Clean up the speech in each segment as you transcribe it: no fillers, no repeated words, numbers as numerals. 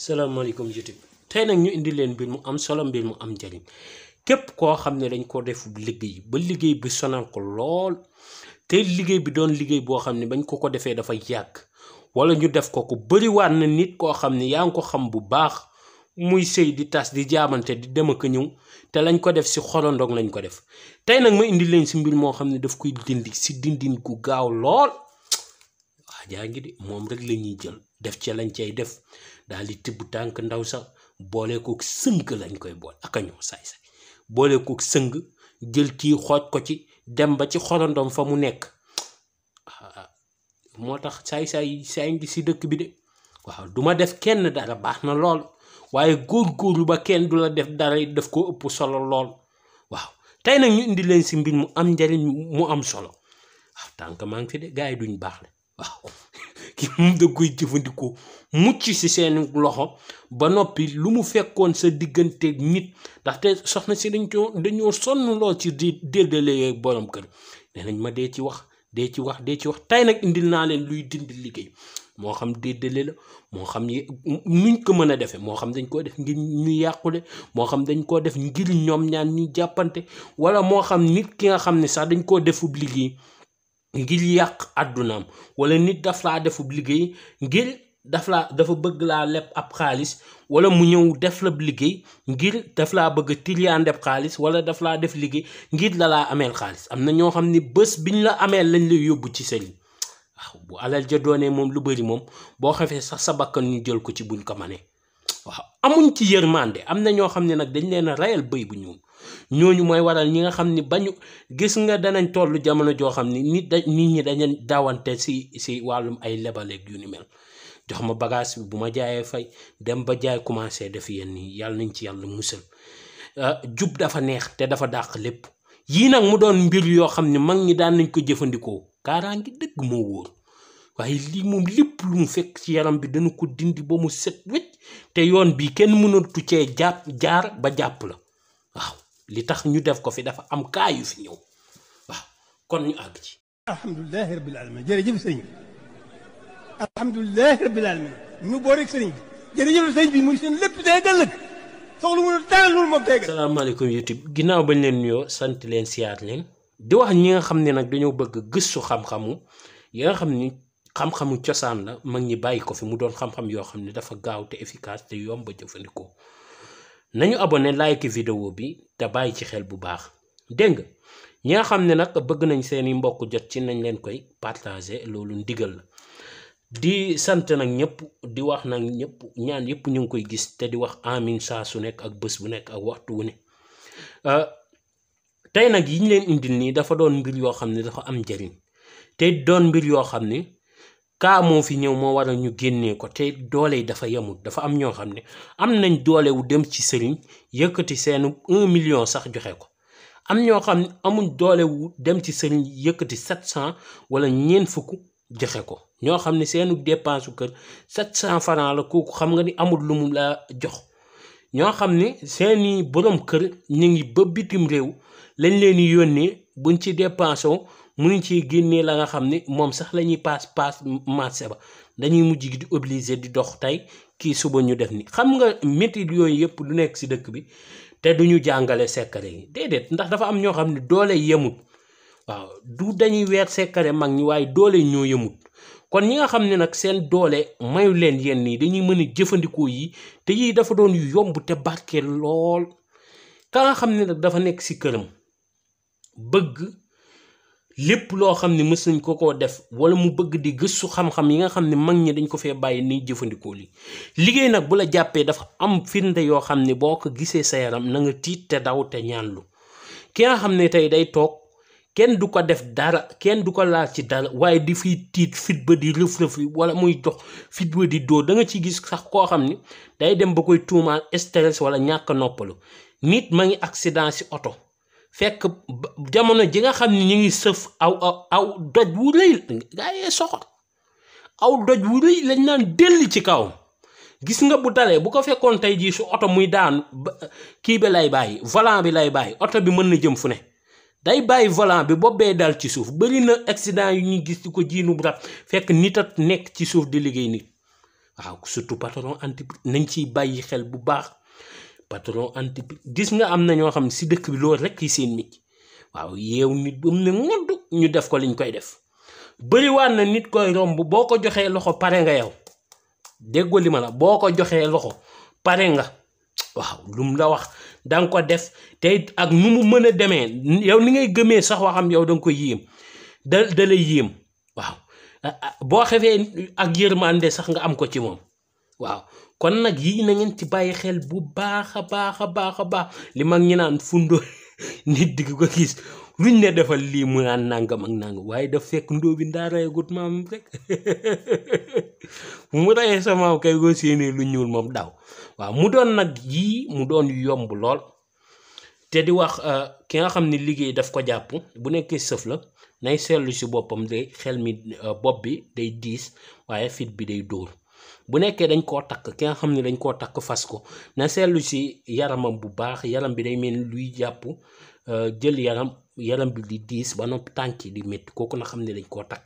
salaamaaleykum YouTube tey nag ñu indi leen mbir mu am solo mbir mu am njariñ képp koo xam ne dañ ko def liggéey ba liggéey bi sonal ko lool te liggéey bi doon liggéey boo xam ne bañ ko defee dafa yàgg wala ñu def ko bëriwaat na nit koo xam ne yaa ngi ko xam bu baax muy sëy di tas di jaamante di dem ak ñëw te lañ ko def si xolondong lañ ko def tey nag ma indi leen si mbir moo xam ne daf koy dindi si dindin gu gaaw lool waa jaa ngi di moom rek la ñuy jël def ci lañ cay def daal di tibb tànk ndaw sax boole kook sëng lañ koy boole ak a ñoo saay-saay boole kook sëng jël kii xooj ko ci dem ba ci xorondom fa mu nekk moo tax saay ngi si dëkk bi de waaw duma def kenn dara baax na lool waaye góorgóorlu ba kenn du la def dara daf ko ëpp solo lool waaw tey nag ñu indi leen si mbir mu am njariñ mu am solo waaw tànk maa ngi fi de gars yi duñ baax le waaw ki moom da koy jëfandikoo mucc si seen loxo ba noppi lu mu fekkoon sa digganteeg nit ndaxte soxna si dañoo sonn lool ci di déddale borom kër nee nañ ma dee ci wax tey nag indil naa leen luy dindi liggéey moo xam déddale la moo xam nuñ ko mën a defee moo xam dañ koo def ngir ñu yàqule moo xam dañ koo def ngir ñoom ñaan ñu jàppante wala moo xam nit ki nga xam ne sax dañ koo defub liggéey ngir yàq àddunaam wala nit daf laa defub liggéey ngir dafa bëgg laa leb ab xaalis wala mu ñëw def la liggéey ngir daf laa bëgg tiriyaandeb xaalis wala daf laa def liggéey ngir la laa ameel xaalis am na ñoo xam ne bés biñ la ameel lañ lay yóbbu ci sëriñ waaw bu alal ja doonee moom lu bari moom boo xefee sax sa bakkan ñu jël ko ci buñ ko manee waaw amuñ ci yërmande am na ñoo xam ne nag dañ leen a rayal bëy bu ñuul ñooñu mooy waral ñi nga xam ni bañu gis nga danañ tollu jamono joo xam ni nit ñi dañu daawante si wàllum ay lebaleeg yu ni mel jox ma bagage bi bu ma jaayee fay dem ba jaay commencé def yenn nii yàlla nañ ci yàlla musal jub dafa neex te dafa dàq lépp yii nag mu doon mbir yoo xam ne mag ñi daan nañ ko jëfandikoo kaaraangi dëgg moo wóor waaye lii moom lépp lu mu fekk ci yaram bi dana ko dindi ba mu set wecc te yoon bi kenn mënatu cee jaar ba jàpp la waaw li tax ñu def ko fi dafa am kaa yu fi ñëw waaw kon ñu àgg ci alhamdulilahi rabbil alamin jërëjëf sëriñ bi alhamdulilahi rabbil alamin ñu boo rek sëriñ bi jërëjëf sëriñ bi muy seen lépp day ëllëg soxlu mu dara loolu moom tey salaamaaleykum YouTube ginnaaw bañ leen nuyoo sant leen siyaar leen di wax ñi nga xam ne nag dañoo bëgg gëstu xam-xamu yi nga xam ni xam-xamu cosaan la mag ñi bàyyi ko fi mu doon xam-xam yoo xam ne dafa gaaw te efficace te yomb a jëfandikoo nañu abonné like vidéo bi te bàyyi ci xel bu baax dégg nga ñi nga xam ne nag bëgg nañ seeni mbokk jot ci nañ leen koy partager loolu ndigal la di sant nag ñëpp di wax nag ñëpp ñaan yëpp ñu ngi koy gis te di wax amin saa su nekk ak bés bu nekk ak waxtu wu ne tey nag yi ñu leen indil nii dafa doon mbir yoo xam ne dafa am njariñ te doon mbir yoo xam ne kaa moo fi ñëw moo waral ñu génnee ko te doole yi dafa yemul dafa am ñoo xam ne am nañ doole wu dem ci sëriñ yëkkati seenu 1 million sax joxe ko am ñoo xam ne amuñ doole wu dem ci sëriñ yëkkati 700 wala ñeent fukk joxe ko ñoo xam ne seenu dépense kër 700 francs la kooku xam nga ni amul lu mu la jox ñoo xam ne seeni borom kër ñu ngi ba bitim réew lañ leen di yónnee buñ ci dépensé mënuñ ci génnee la nga xam ne moom sax la ñuy paas marché ba dañuy mujj di obligé di dox tey kii suba ñu def ni xam nga métit yooyu yëpp du nekk si dëkk bi te duñu jàngale secret yi déedéet ndax dafa am ñoo xam ne doole yemut waaw du dañuy weer secret mag ñi waaye doole ñoo yemut kon ñi nga xam ne nag seen doole mayu leen yenn nii dañuy mën a jëfandikoo yi te yii dafa doon yu yomb te barke lool ka nga xam ne nag dafa nekk si këram bëgg lépp loo xam ne mës nañ ko def wala mu bëgg di gëstu xam-xam yi nga xam ne mag ñi dañ ko fee bàyyi ni jëfandikoo li liggéey nag bu la jàppee dafa am firnde yoo xam ne boo ko gisee sa yaram na nga tiit te daw te ñaanlu ki nga xam ne tey day toog kenn du ko def dara kenn du ko laal ci dara waaye di fiy tiit fit ba di rëf-rëf wala muy dox fit ba di dóor da nga ci gis sax koo xam ne day dem ba koy tuumaal stress wala ñàkk noppalu nit ma ngi accident si oto fekk jamono ji nga xam ne ñu ngi sëf aw doj wu rëy gaa yee soxor aw doj wu rëy lañ naan delli ci kawam gis nga bu dalee bu ko fekkoon tey jii su oto muy daanu kii bi lay bàyyi volant bi lay bàyyi oto bi mën na jëm fu ne day bàyyi volant bi bobbee dal ci suuf bari na accident yu ñuy gis di ko jiinu bu rab fekk nit a nekk ci suuf di liggéey nit waaw surtout patron entreprise nañ ciy bàyyi xel bu baax. patron entreprise gis nga am na ñoo xam ne si dëkk bi loolu rek yi seen métier waaw yeew nit ba mu ne ngodd ñu def ko liñ koy def bëriwaat na nit koy romb boo ko joxee loxo pare nga yow déggoo li ma la boo ko joxee loxo pare nga waaw lu mu la wax danga ko def te ak nu mu mën a demee yow ni ngay gëmee sax waxam yow danga ko yéem da lay yéem waaw boo xefee ak yërmande sax nga am ko ci moom waaw kon nag yii na ngeen ci bàyyi xel bu baax a baax a baax a baax li mag ñi naan fundo nit di ko gis luñ ne defal lii mu naan nangam ak nangam waaye daf fekk ndóo bi ndaa rayagut maam rek bu mu rayee sa maam kay goo séenee lu ñuul moom daw waaw mu doon nag yii mu doon yomb lool te di wax ki nga xam ne liggéey daf ko jàpp bu nekkee sëf la nay seetlu si boppam day xel mi bopp bi day diis waaye fit bi day dóor bu nekkee dañ koo takk ki nga xam ne dañ koo takk fas ko na seetlu si yaramam bu baax yaram bi day mel ni luy jàpp jël yaram bi di diis ba noppi tànk yi di métti kooku na xam ne dañ koo takk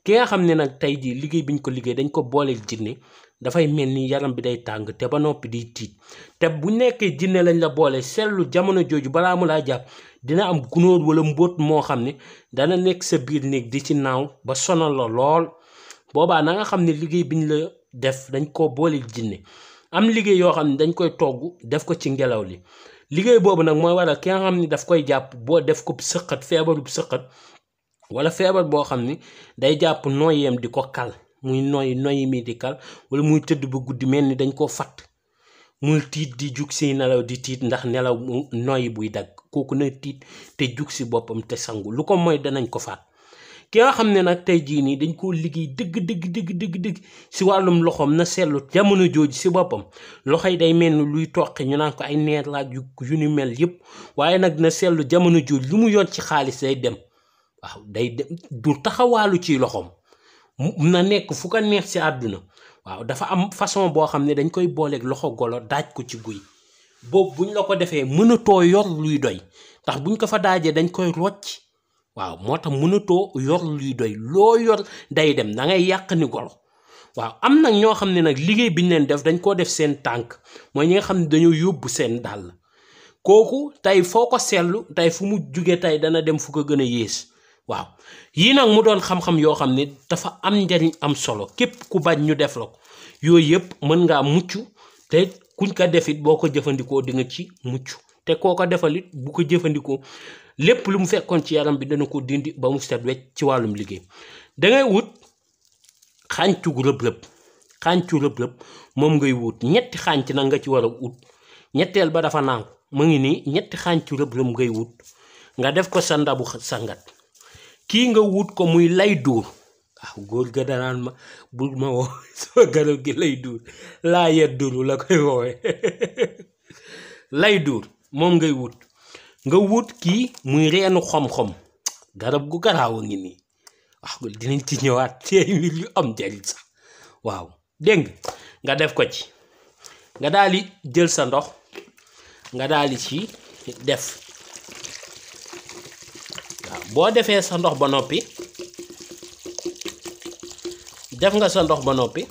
ki nga xam ne nag tey jii liggéey biñ ko liggéey dañ ko booleel jinne dafay mel ni yaram bi day tàng te ba noppi di tiit te bu nekkee jinne lañ la boole seetlu jamono jooju balaa mu laa jàpp dina am gunóor wala mbóot moo xam ne dana nekk sa biir néeg di ci naaw ba sonal la lool boobaa na nga xam ne liggéey biñ la def dañ ko booleel jinne am liggéey yoo xam ne dañ koy togg def ko ci ngelaw li liggéey boobu nag mooy waral ki nga xam ne daf koy jàpp boo def ko sëqat feebarub sëqat wala feebar boo xam ni day jàpp noyyeem di ko kal muy noyyi mi di kal wala muy tëdd ba guddi mel ni dañ koo fatt muy tiit di jug si nelaw di tiit ndax nelaw noyyi buy dagg kooku na tiit te jug si boppam te sangu lu ko mooy danañ ko faat ki nga xam ne nag tey jii nii dañ koo liggéey dëgg si wàllum loxoom na seetlu jamono jooju si boppam loxo yi day mel ni luy toqi ñu naan ko ay neer laaj yu ni mel yëpp waaye nag na seetlu jamono jooju lu mu yor ci xaalis day dem waaw day dem du taxawaalu ci loxoom na nekk fu ko neex si àdduna waaw dafa am façon boo xam ne dañ koy booleeg loxo golo daaj ko ci guy boobu buñ la ko defee mënatoo yor luy doy ndax buñ ko fa daajee dañ koy rocc waaw moo tax mënatoo yor luy doy loo yor day dem da ngay yàq ni golo waaw am nag ñoo xam ne nag liggéey bi ñu leen def dañ koo def seen tànk mooy ñi nga xam ne dañoo yóbbu seen dàll kooku tey foo ko seetlu tey fu mu jugee tey dana dem fu ko gën a yées waaw yii nag mu doon xam-xam yoo xam ne dafa am njariñ am solo képp ku bañ ñu def la ko yooyu yëpp mën ngaa mucc te kuñ ko defit boo ko jëfandikoo di nga ci mucc te koo ko defalit bu ko jëfandikoo lépp lu mu fekkoon ci yaram bi dana ko dindi ba mu set wecc ci wàllum liggéey dangay wut xàncu rëb-rëb moom ngay wut ñetti xànc nag nga ci war a wut ñetteel ba dafa naaw mu ngi nii ñetti xàncu rëb-rëb ngay wut nga def ko sa ndabu sangat kii nga wut ko muy lay duur waaw góor ga danaan ma bul ma woo sama garab gi lay duur laa yet duru la koy woowee lay duur moom ngay wut nga wut kii muy reenu xom-xom garab gu garaaw a ngi nii waaw dinañ ci ñëwaat ci mbir yu am njariñ sax waaw dégg nga def ko ci nga daal di jël sa ndox nga daal di ci def waaw boo defee sa ndox ba noppi def nga sa ndox ba noppi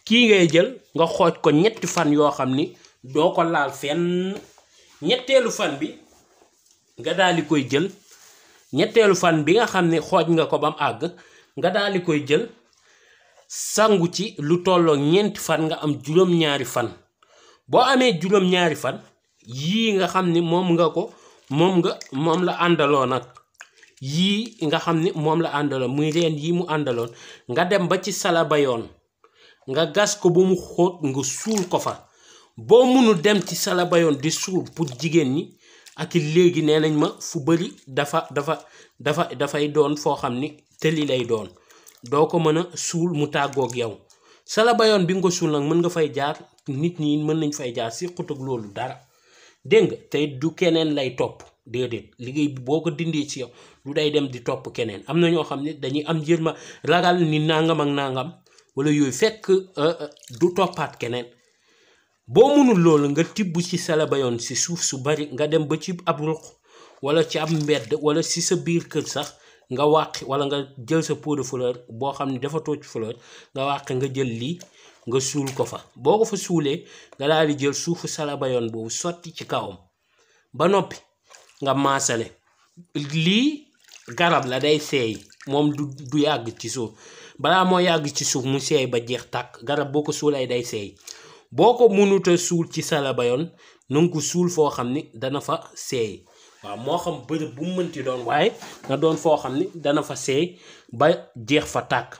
kii ngay jël nga xooj ko ñetti fan yoo xam ni doo ko laal fenn ñetteelu fan bi nga daal di koy jël ñetteelu fan bi nga xam ne xooj nga ko ba mu àgg nga daal di koy jël sangu ci lu tolloo ñeenti fan nga am juróom-ñaari fan boo amee juróom-ñaari fan yii nga xam ni moom la àndaloon nag yii nga xam ni moom la àndaloon muy reen yii mu àndaloon nga dem ba ci salabayoon nga gas ko ba mu xóot nga suul ko fa boo munul dem ci salabayoon di suul pour jigéen ñi ak léegi nee nañ ma fu bari dafay doon foo xam ni tëli lay doon doo ko mën a suul mu tàggoog yow salabayoon bi nga ko suul nag mën nga fay jaar nit ñi mën nañ fay jaar si xut ak loolu dara dégg nga tey du keneen lay topp déedéet liggéey bi boo ko dindee ci yow lu day dem di topp keneen am na ñoo xam ne dañuy am jërma ragal ni nangam ak nangam wala yooyu fekk du toppaat keneen boo mënul loolu nga tibb ci salabayoon si suuf su bari nga dem ba ci ab ruq wala ci ab mbedd wala si sa biir kër sax nga wàqi wala nga jël sa pot de fleur boo xam ne dafa tocc fleur nga wàqi nga jël lii nga suul ko fa boo ko fa suulee nga daal di jël suufu salabayoon boobu sotti ci kawam ba noppi nga maasale lii garab la day seey moom du yàgg ci suuf balaa moo yàgg ci suuf mu seey ba jeex tàkk garab boo ko suulee day seey boo ko mënuta suul ci salabayoon na nga ko suul foo xam ni dana fa seey waaw moo xam bërëb bu mu mënti doon waaye nga doon foo xam ni dana fa seey ba jeex fa tàkk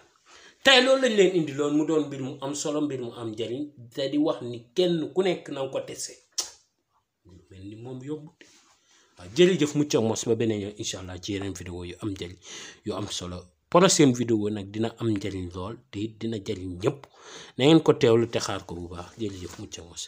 tey loolu lañ leen indi loon mu doon mbir mu am solo mbir mu am njariñ te di wax ni kenn ku nekk na nga ko tese mel ni moom yóbbu waaw jërëjëf mucc ak mos ba beneen yoon incha allah ci yeneen vidéo yu am njariñ yu am solo prochaine vidéo nag dina am njariñ lool te dina jariñ ñëpp na ngeen ko teewlu te xaar ko bu baax jërëjëf mucc ak mos